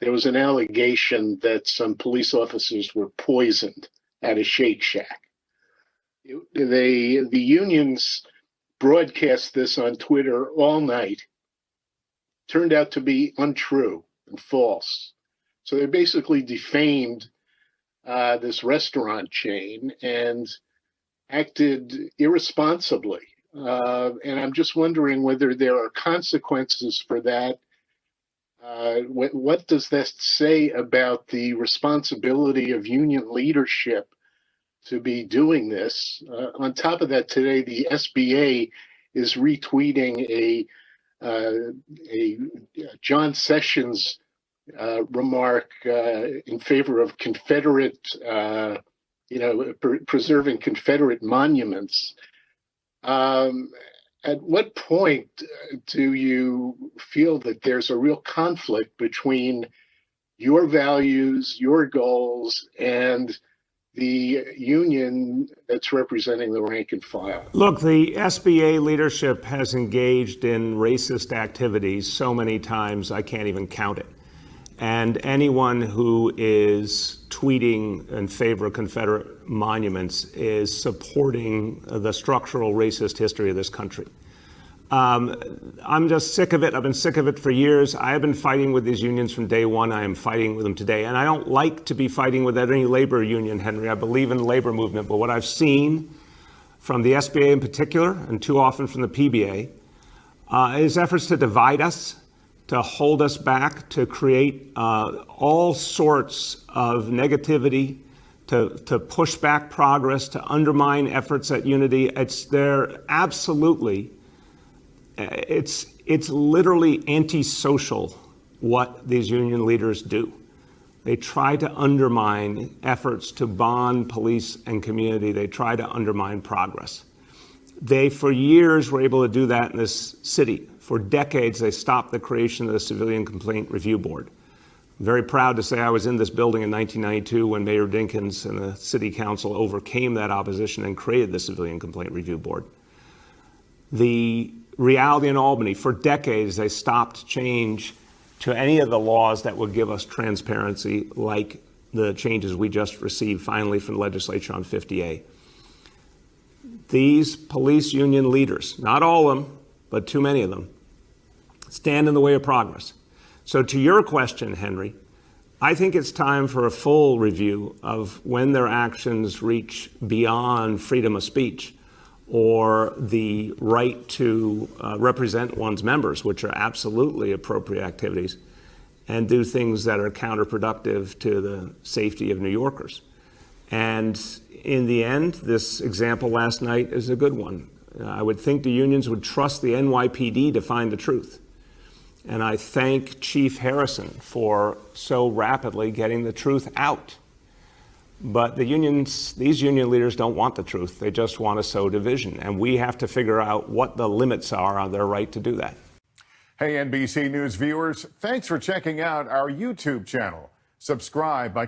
there was an allegation that some police officers were poisoned at a Shake Shack. The unions broadcast this on Twitter all night. Turned out to be untrue and false. So they basically defamed this restaurant chain and acted irresponsibly. And I'm just wondering whether there are consequences for that. What does that say about the responsibility of union leadership to be doing this? On top of that, today, the SBA is retweeting a John Sessions remark in favor of Confederate, preserving Confederate monuments. At what point do you feel that there's a real conflict between your values, your goals, and the union that's representing the rank and file? Look, the SBA leadership has engaged in racist activities so many times I can't even count it. And anyone who is tweeting in favor of Confederate monuments is supporting the structural racist history of this country. I'm just sick of it. I've been sick of it for years. I have been fighting with these unions from day one. I am fighting with them today. And I don't like to be fighting with any labor union, Henry. I believe in the labor movement. But what I've seen from the SBA in particular, and too often from the PBA, is efforts to divide us, to hold us back, to create all sorts of negativity, to push back progress, to undermine efforts at unity. It's literally antisocial what these union leaders do. They try to undermine efforts to bond police and community. They try to undermine progress. They, for years, were able to do that in this city. For decades, they stopped the creation of the Civilian Complaint Review Board. I'm very proud to say I was in this building in 1992 when Mayor Dinkins and the City Council overcame that opposition and created the Civilian Complaint Review Board. The reality in Albany, for decades, they stopped change to any of the laws that would give us transparency, like the changes we just received finally from the legislature on 50A. These police union leaders, not all of them, but too many of them, stand in the way of progress. So to your question, Henry, I think it's time for a full review of when their actions reach beyond freedom of speech or the right to represent one's members, which are absolutely appropriate activities, and do things that are counterproductive to the safety of New Yorkers. And in the end, this example last night is a good one. I would think the unions would trust the NYPD to find the truth. And I thank Chief Harrison for so rapidly getting the truth out. But these union leaders don't want the truth. They just want to sow division. And we have to figure out what the limits are on their right to do that. Hey, NBC News viewers, thanks for checking out our YouTube channel. Subscribe by